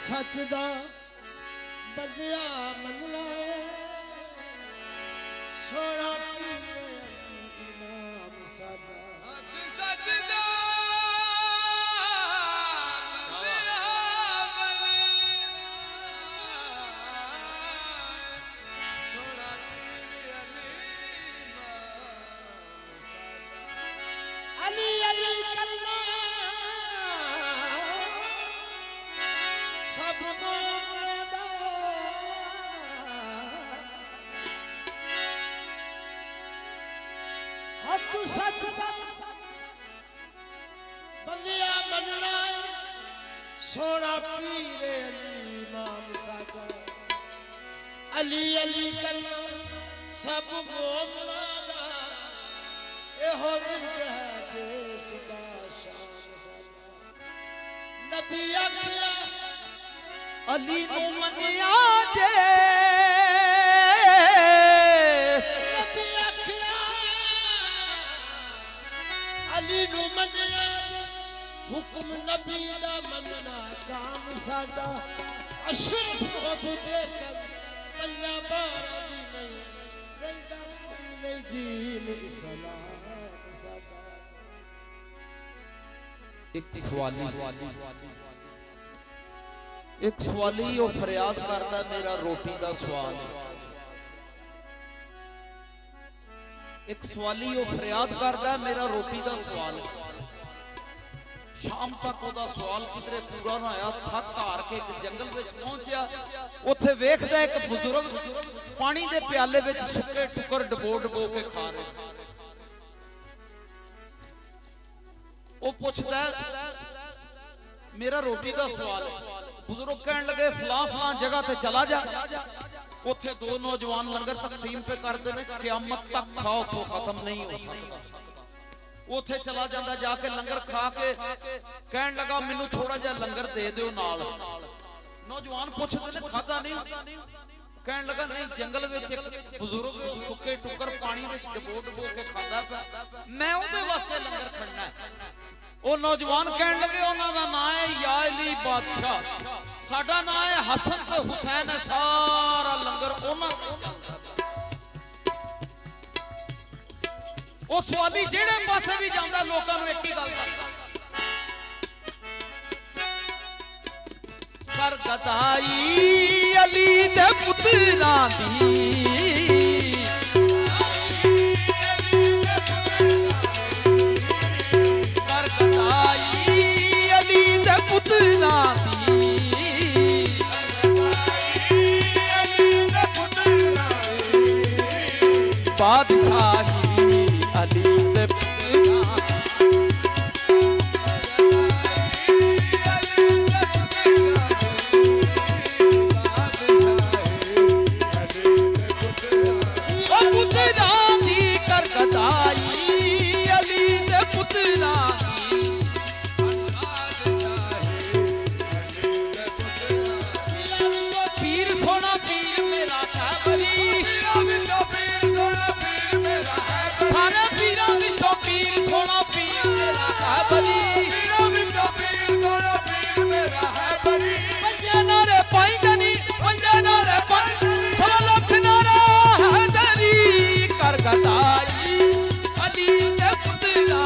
सच दा बंदिया मनना है सोना इमाम सादा सच दा बंदिया सोना अली अली करना सब मोमना हक सच दा बंदिया बनना सोना पीर अली इमाम सादा अली अली करना सब मोमना दा एहो मिर्द है देश दा शान नबी आखिया अली नू मनिया जे नबी आखिया अली नू मनिया हुक्म नबी दा मनना काम सादा अशरफ अबू बेकर पंजा बारा दी नहीं रंदा नहीं दीन इस्लाम सादा एक सवाली वो फरियाद करता मेरा रोटी का सवाल एक सवाली वो फरियाद करता मेरा रोटी का सवाल शाम तक ओदा सवाल किधरे पूरा ना होया थक हार के एक जंगल विच पहुंचया उत्थे वेखदा एक बुजुर्ग पानी दे प्याले विच सुक्के टुकर डबो डबो के खा रहे वो पुछदा मेरा रोटी का सवाल बुजुर्ग कहने लगे फलां फलां जगह ते चला जा उथे दो नौजवान लंगर तकसीम पे करते हैं क़यामत तक खाओ तो खत्म नहीं हो सकता उथे चला जाता जाके लंगर खा के कहने लगा मैनू थोड़ा जा लंगर दे दो नाल नौजवान पूछते ने खादा नहीं कहने लगा नहीं जंगल विच एक बुजुर्ग सुक्के टुकर पानी विच डबो डबो के खांदा पे मैं ओदे वास्ते लंगर खड़ना है ओ नौजवान कहने लगे उन्हां दा नाम है या अली बादशाह साडा नाम है हसन ते हुसैन है सारा लंगर उन्हां ते चलदा ओ सवाली जेड़े पासे भी जांदा लोकां नूं एक ही गल करदा कर गदाई अली दे पुत्रां दी बादशाही अली दे पुत्रा ओ पुत्रा दी कर गदाई अली दे पुत्रा पीर सोना पीर मेरा खैबरी सारे पीरां विचों पीर सोना पीर मेरा खैबरी पंजे नारे पाई गनी पंजे नारे पाई सवा लख नारा हैदरी कर गदाई अली दे पुत्रा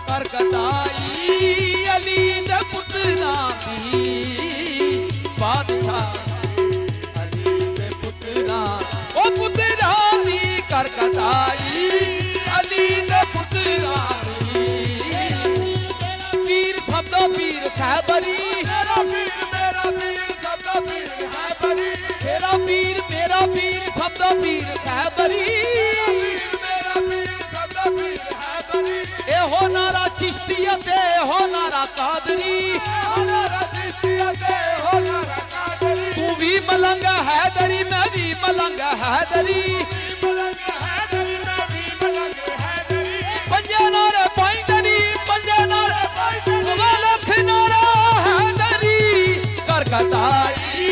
कर गदाई अली दे पुत्रा दी बादशाह अली दे पुत्रा ओ पुत्रा दी कर गदाई अली दे पुत्रा दी पीर सब दा पीर खैबरी मेरा पीर सब दा पीर खैबरी तेरा पीर मेरा पीर सब दा पीर खैबरी मेरा पीर सब दा पीर खैबरी ए हो नारा चिश्तिया ते हो नारा कादरी हो नारा चिश्तिया ते हो नारा कादरी तू भी मलंग हैदरी मैं भी मलंग हैदरी पंजे नारे पाइंदरी पंजे नारे सवा लख नारा हैदरी कर गदाई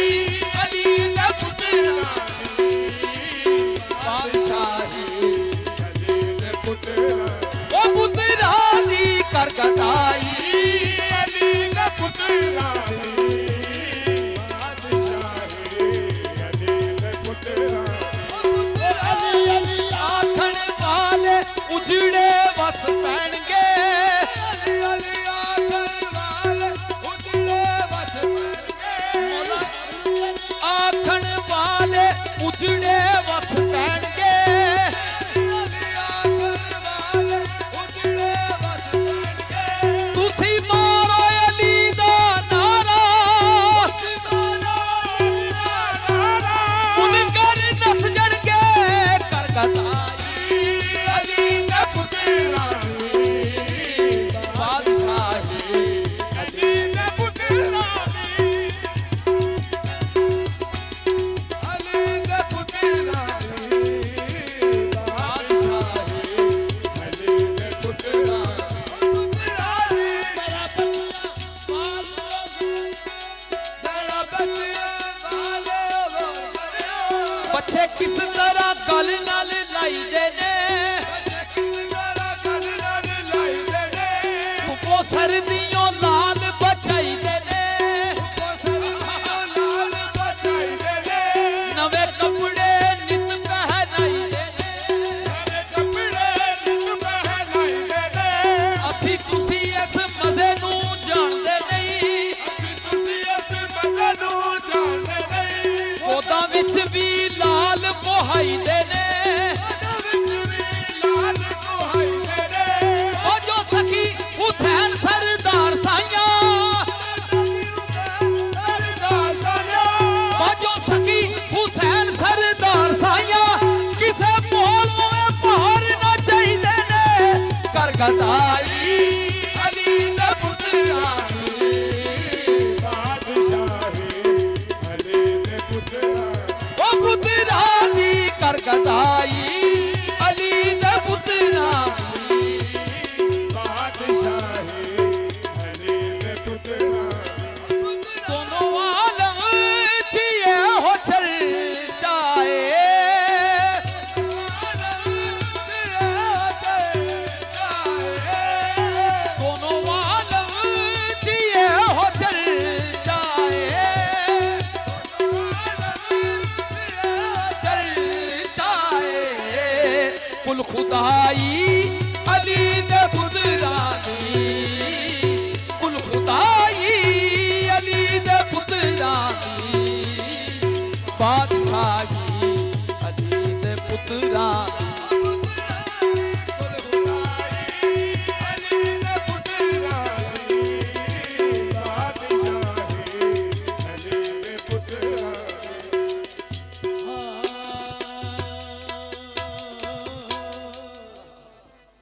अली दे पुत्रा करकटाई अली दे पुत्रा बादशाही अली दे पुत्रा ओ पुत्रा दी करकटाई अली दे पुत्रा बादशाही अली दे पुत्रा दोनों आलम जिए हो चर्चाए दोनों आलम जिए हो चर्चाए चर्चाए कुल खुदाई अली दे पुत्रानी कुल खुदाई अली दे पुत्रानी बादशाही अली दे पुत्रानी